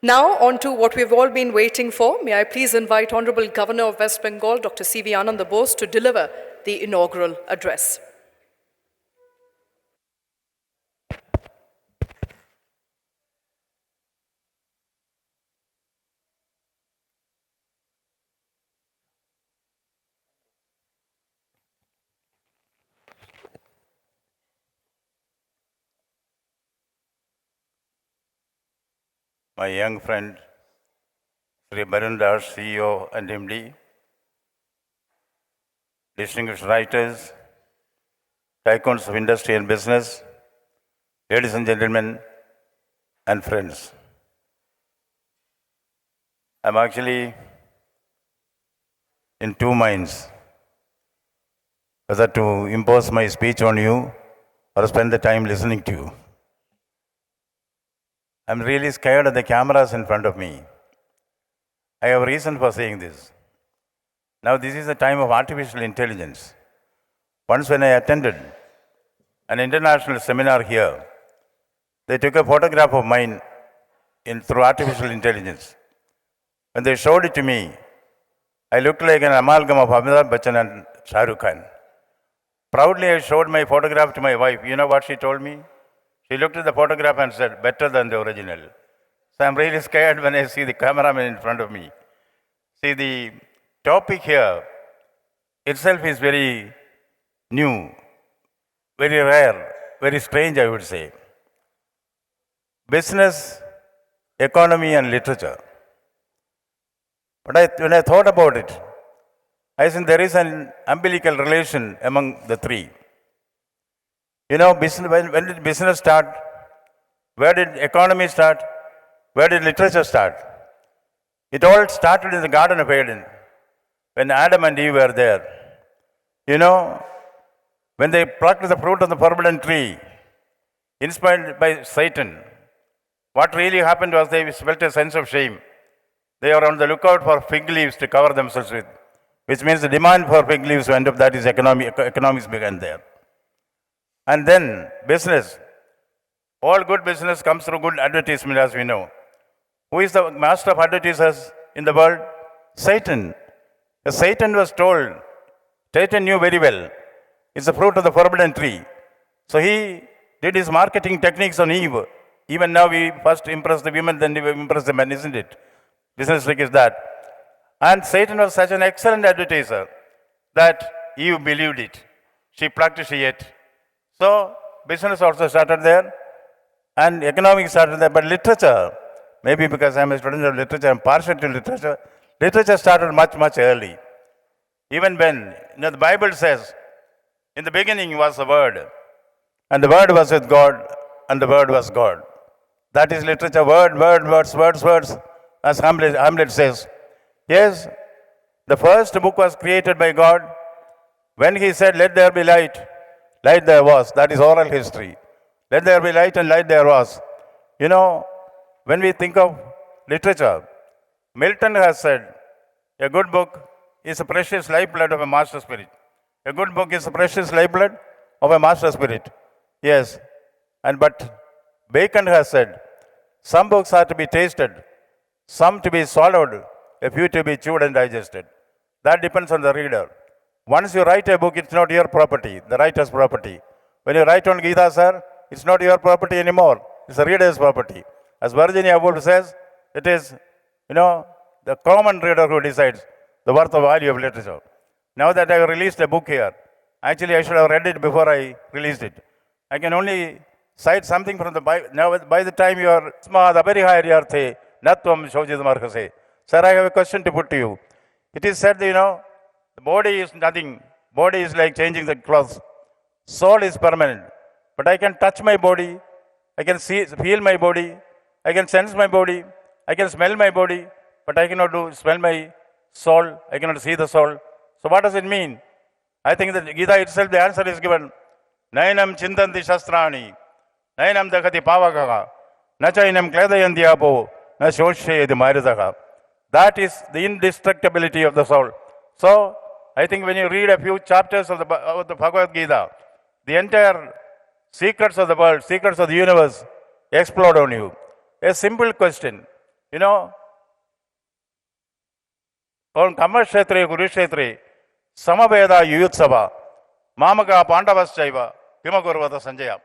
Now, on to what we've all been waiting for. May I please invite Honorable Governor of West Bengal, Dr. C.V. Ananda Bose, to deliver the inaugural address. My young friend, Sri Barun Das, CEO and MD, distinguished writers, tycoons of industry and business, ladies and gentlemen, and friends. I'm actually in two minds, whether to impose my speech on you or spend the time listening to you. I'm really scared of the cameras in front of me. I have a reason for saying this. Now, this is a time of artificial intelligence. Once when I attended an international seminar here, they took a photograph of mine through artificial intelligence. When they showed it to me, I looked like an amalgam of Amitabh Bachchan and Shah Rukh Khan. Proudly, I showed my photograph to my wife. You know what she told me? She looked at the photograph and said, better than the original. So I'm really scared when I see the cameraman in front of me. See, the topic here itself is very new, very rare, very strange, I would say. Business, economy, and literature. But when I thought about it, I think there is an umbilical relation among the three. You know, when did business start? Where did economy start? Where did literature start? It all started in the Garden of Eden, when Adam and Eve were there. You know, when they plucked the fruit of the forbidden tree, inspired by Satan, what really happened was they felt a sense of shame. They are on the lookout for fig leaves to cover themselves with, which means the demand for fig leaves went up. That is economics began there. And then business. All good business comes through good advertisement, as we know. Who is the master of advertisers in the world? Satan. Satan was told, Satan knew very well, it's the fruit of the forbidden tree. So he did his marketing techniques on Eve. Even now we first impress the women, then we impress the men, isn't it? Business trick is that. And Satan was such an excellent advertiser that Eve believed it. She plucked, she ate. So business also started there, and economics started there. But literature, maybe because I'm a student of literature, I'm partial to literature. Literature started much, much early. Even when, the Bible says, in the beginning was the Word, and the Word was with God, and the Word was God. That is literature, words, as Hamlet says. Yes, the first book was created by God. When he said, let there be light, light there was. That is oral history. Let there be light, and light there was. You know, when we think of literature, Milton has said, a good book is a precious lifeblood of a master spirit. A good book is a precious lifeblood of a master spirit. Yes, but Bacon has said, some books are to be tasted, some to be swallowed, a few to be chewed and digested. That depends on the reader. Once you write a book, it's not your property, the writer's property. When you write on Gita, sir, it's not your property anymore. It's the reader's property. As Virginia Woolf says, it is, the common reader who decides the worth of value of literature. Now that I have released a book here, actually I should have read it before I released it. I can only cite something from the Bible. Now by the time you are, sir, I have a question to put to you. It is said, the body is nothing. Body is like changing the clothes. Soul is permanent. But I can touch my body. I can feel my body. I can sense my body. I can smell my body. But I cannot smell my soul. I cannot see the soul. So what does it mean? I think that Gita itself, the answer is given. Nainam chintanti shastrani. Nainam dakati pavakaha. Nachainam kledayanti apo. Na shoshayadi maridaka. That is the indestructibility of the soul. So, I think when you read a few chapters of the Bhagavad Gita, the entire secrets of the world, secrets of the universe explode on you. A simple question. You know, on Kamashetre, Kurukshetre, Samaveda Yutsava, Mamaka Pandavaschaiva, Himagurvata Sanjaya.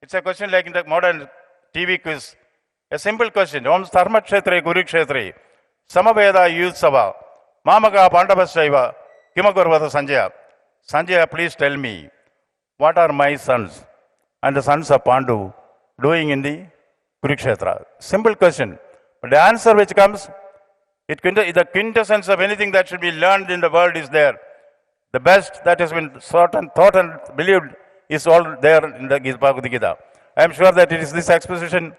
It's a question like in the modern TV quiz. A simple question. Om Dharmakshetre, Kurukshetre, Samaveda Yutsava, Mamaka Pandavaschaiva, Himagurvata Sanjaya. Sanjaya, please tell me, what are my sons and the sons of Pandu doing in the Kurukshetra? Simple question. But the answer which comes, the quintessence of anything that should be learned in the world is there. The best that has been thought and believed is all there in the Bhagavad Gita. I am sure that it is this exposition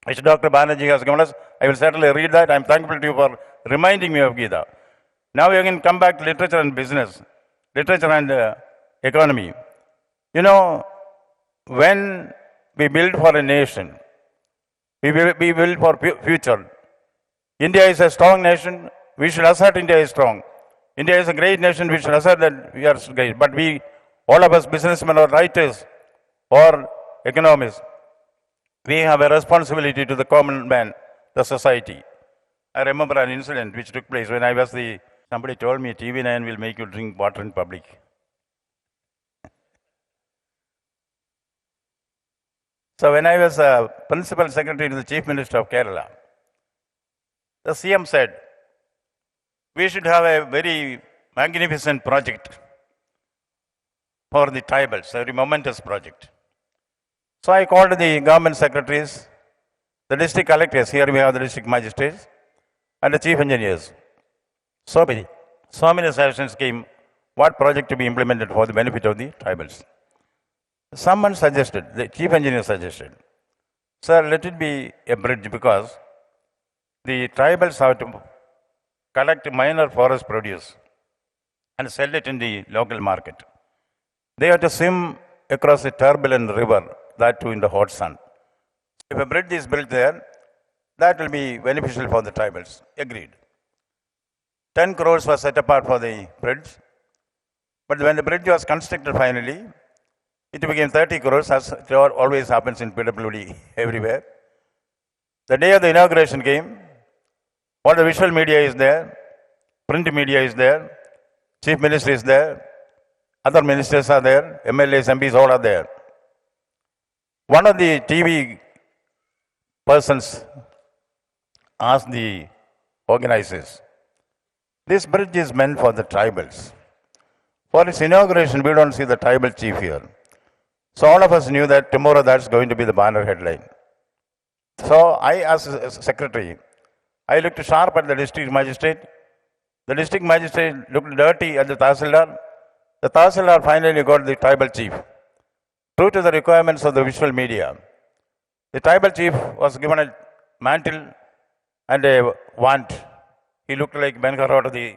which Dr. Banerjee has given us. I will certainly read that. I am thankful to you for reminding me of Gita. Now we can come back to literature and business, literature and economy. You know, when we build for a nation, we build for future. India is a strong nation. We should assert India is strong. India is a great nation. We should assert that we are great. But we, all of us, businessmen or writers or economists, we have a responsibility to the common man, the society. I remember an incident which took place when I was somebody told me TV9 will make you drink water in public. So when I was principal secretary to the Chief Minister of Kerala, the CM said, we should have a very magnificent project for the tribals, a very momentous project. So I called the government secretaries, the district collectors, here we have the district magistrates, and the chief engineers. So many suggestions came, what project to be implemented for the benefit of the tribals. Someone suggested, the chief engineer suggested, sir, let it be a bridge because the tribals have to collect minor forest produce and sell it in the local market. They have to swim across a turbulent river, that too in the hot sun. If a bridge is built there, that will be beneficial for the tribals. Agreed. 10 crores was set apart for the bridge. But when the bridge was constructed finally, it became 30 crores, as it always happens in PWD everywhere. The day of the inauguration came, all the visual media is there, print media is there, chief minister is there, other ministers are there, MLAs, MPs, all are there. One of the TV persons asked the organizers, this bridge is meant for the tribals. For its inauguration, we don't see the tribal chief here. So all of us knew that tomorrow that's going to be the banner headline. So I, as a secretary, I looked sharp at the district magistrate. The district magistrate looked dirty at the Tahsildar. The Tahsildar finally got the tribal chief. True to the requirements of the visual media, the tribal chief was given a mantle and a wand. He looked like Ben-Hur out of the...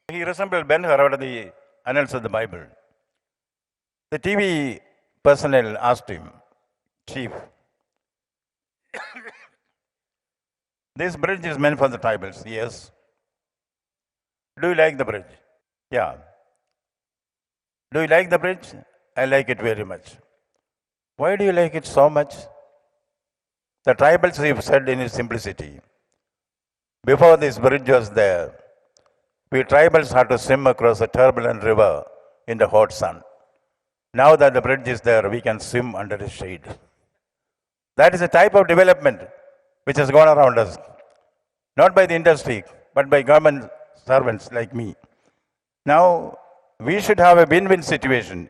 he resembled Ben-Hur out of the annals of the Bible. The TV personnel asked him, Chief, this bridge is meant for the tribals. Yes. Do you like the bridge? Yeah. Do you like the bridge? I like it very much. Why do you like it so much? The tribal chief said in his simplicity, before this bridge was there, we tribals had to swim across a turbulent river in the hot sun. Now that the bridge is there, we can swim under its shade. That is a type of development which has gone around us. Not by the industry, but by government servants like me. Now, we should have a win-win situation.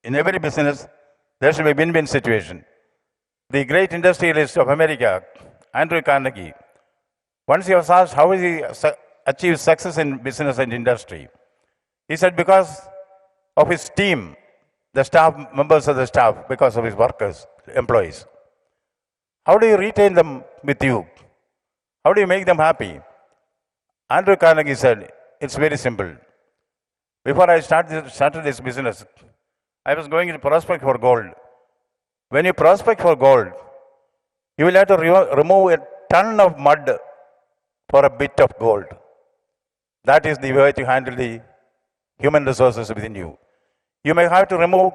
In every business, there should be a win-win situation. The great industrialist of America, Andrew Carnegie, once he was asked how he achieved success in business and industry, he said because of his team, the staff, members of the staff, because of his workers, employees. How do you retain them with you? How do you make them happy? Andrew Carnegie said, it's very simple. Before I started this business, I was going to prospect for gold. When you prospect for gold, you will have to remove a ton of mud for a bit of gold. That is the way to handle the human resources within you. You may have to remove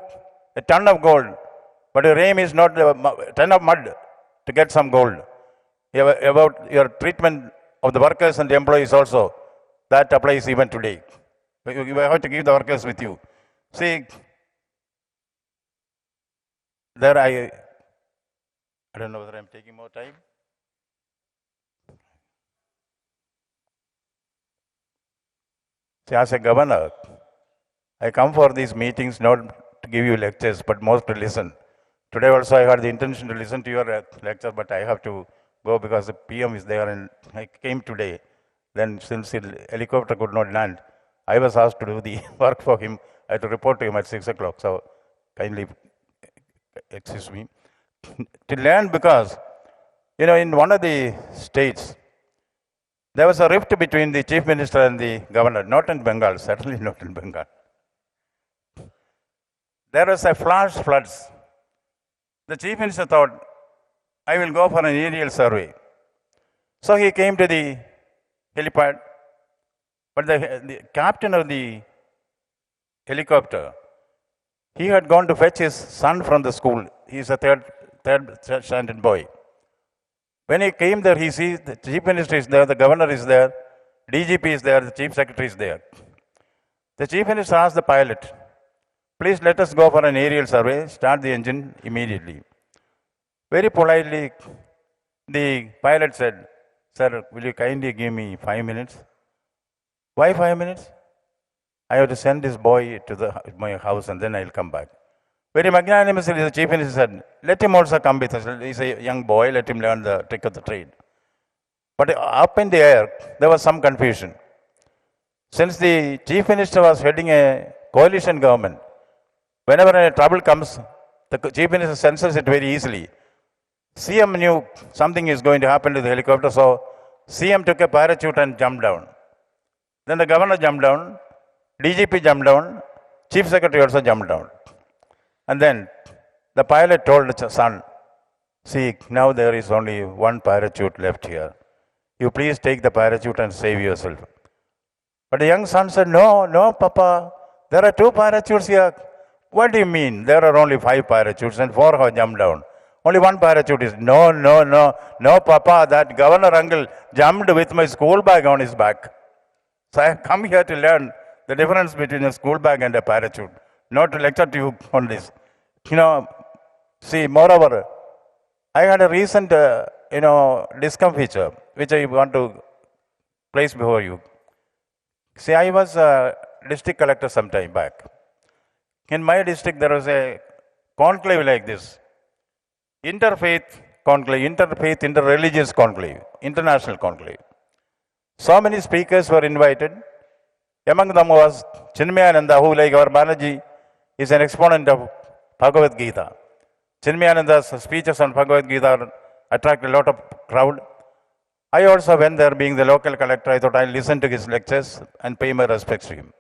a ton of gold, but your aim is not a ton of mud to get some gold. about your treatment of the workers and the employees also. That applies even today. You have to give the workers with you. See, there I don't know whether I'm taking more time. See, as a governor, I come for these meetings not to give you lectures, but most to listen. Today also I had the intention to listen to your lecture, but I have to go because the PM is there and I came today. Then since the helicopter could not land, I was asked to do the work for him. I had to report to him at 6 o'clock, so kindly excuse me. To learn because, in one of the states, there was a rift between the chief minister and the governor, not in Bengal, certainly not in Bengal. There was a flash floods. The chief minister thought, I will go for an aerial survey. So he came to the helipad, but the captain of the helicopter, he had gone to fetch his son from the school. He is a third standard boy. When he came there, he sees the chief minister is there, the governor is there, DGP is there, the chief secretary is there. The chief minister asked the pilot, please let us go for an aerial survey, start the engine immediately. Very politely, the pilot said, sir, will you kindly give me 5 minutes? Why 5 minutes? I have to send this boy to my house and then I'll come back. Very magnanimously, the chief minister said, let him also come with us. He's a young boy, let him learn the trick of the trade. But up in the air, there was some confusion. Since the chief minister was heading a coalition government, whenever a trouble comes, the chief minister senses it very easily. CM knew something is going to happen to the helicopter, so CM took a parachute and jumped down. Then the governor jumped down, DGP jumped down, chief secretary also jumped down. And then the pilot told the son, see, now there is only one parachute left here. You please take the parachute and save yourself. But the young son said, no, Papa, there are 2 parachutes here. What do you mean? There are only 5 parachutes and 4 have jumped down. Only 1 parachute is, no, Papa, that governor uncle jumped with my school bag on his back. So I have come here to learn the difference between a school bag and a parachute, not to lecture to you on this. See, moreover, I had a recent, discomfiture, which I want to place before you. See, I was a district collector some time back. In my district, there was a conclave like this. Interfaith conclave, interreligious conclave, international conclave. So many speakers were invited. Among them was Chinmayananda, who, like our Balaji, is an exponent of Bhagavad Gita. Chinmayananda's speeches on Bhagavad Gita attract a lot of crowd. I also went there, being the local collector. I thought I'll listen to his lectures and pay my respects to him.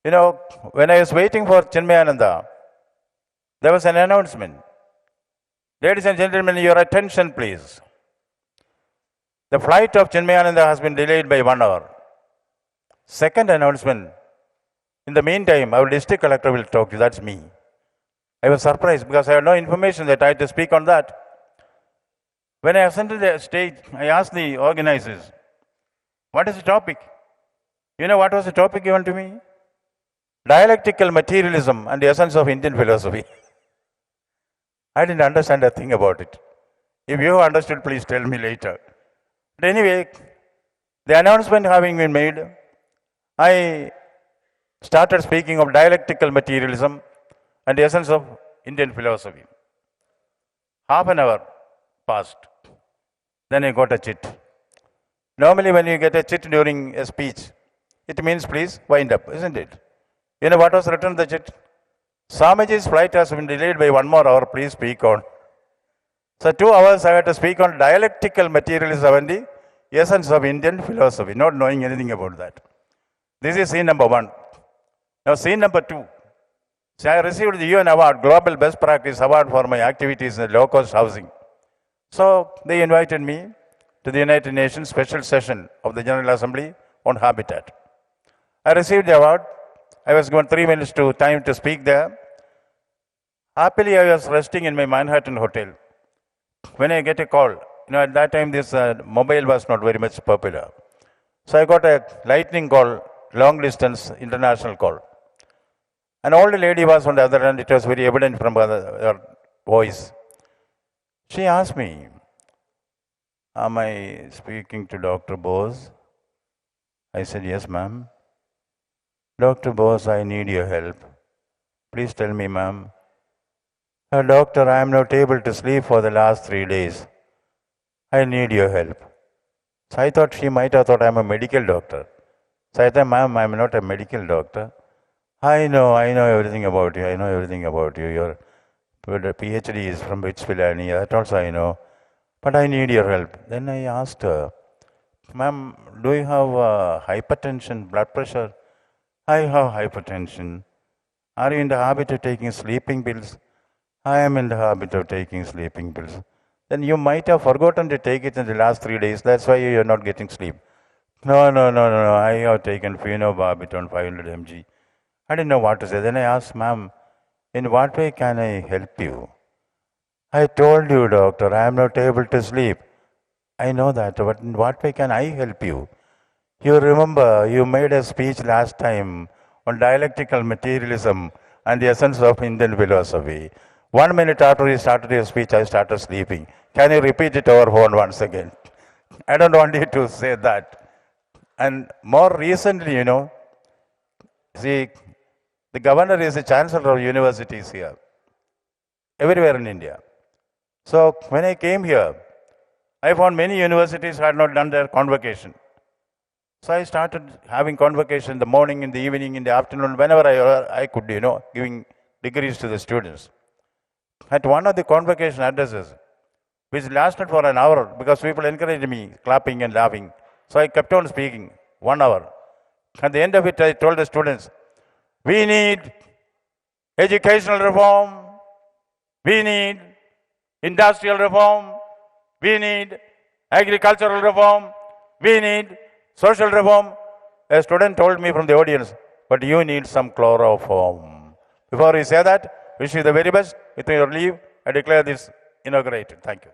When I was waiting for Chinmayananda, there was an announcement. Ladies and gentlemen, your attention, please. The flight of Chinmayananda has been delayed by 1 hour. Second announcement. In the meantime, our district collector will talk to you. That's me. I was surprised because I had no information that I had to speak on that. When I ascended the stage, I asked the organizers, what is the topic? You know what was the topic given to me? Dialectical materialism and the essence of Indian philosophy. I didn't understand a thing about it. If you understood, please tell me later. But anyway, the announcement having been made, I started speaking of dialectical materialism and the essence of Indian philosophy. Half an hour passed. Then I got a chit. Normally when you get a chit during a speech, it means please wind up, isn't it? You know what was written in the chit? Swamiji's flight has been delayed by 1 more hour, please speak on. So 2 hours I had to speak on dialectical materialism and the essence of Indian philosophy, not knowing anything about that. This is scene number 1. Now scene number 2. So I received the UN Award, Global Best Practice Award for my activities in low-cost housing. So they invited me to the United Nations special session of the General Assembly on habitat. I received the award. I was given 3 minutes time to speak there. Happily, I was resting in my Manhattan hotel when I get a call. at that time this mobile was not very much popular. So I got a lightning call, long distance international call. An old lady was on the other end. It was very evident from her voice. She asked me, "Am I speaking to Dr. Bose?" I said, "Yes, ma'am." "Dr. Bose, I need your help. Please tell me, ma'am." "Doctor, I am not able to sleep for the last 3 days. I need your help." So I thought she might have thought I'm a medical doctor. So I said, "Ma'am, I'm not a medical doctor. I know everything about you. I know everything about you. Your PhD is from Pvt Ltd. That also I know. But I need your help." Then I asked her, "Ma'am, do you have hypertension, blood pressure?" "I have hypertension." "Are you in the habit of taking sleeping pills?" "I am in the habit of taking sleeping pills." "Then you might have forgotten to take it in the last 3 days. That's why you're not getting sleep." No. I have taken phenobarbital 500 mg. I didn't know what to say. Then I asked, "Ma'am, in what way can I help you?" "I told you, doctor, I am not able to sleep." "I know that, but in what way can I help you? You remember you made a speech last time on dialectical materialism and the essence of Indian philosophy. 1 minute after you started your speech, I started sleeping. Can you repeat it over phone once again?" I don't want you to say that. And more recently, see, the governor is the chancellor of universities here, everywhere in India. So when I came here, I found many universities had not done their convocation. So I started having convocation in the morning, in the evening, in the afternoon, whenever I could, giving degrees to the students. At one of the convocation addresses, which lasted for an hour because people encouraged me, clapping and laughing. So I kept on speaking, 1 hour. At the end of it, I told the students, we need educational reform, we need industrial reform, we need agricultural reform, we need social reform. A student told me from the audience, but you need some chloroform. Before we say that, wish you the very best. With your leave, I declare this inaugurated. Thank you.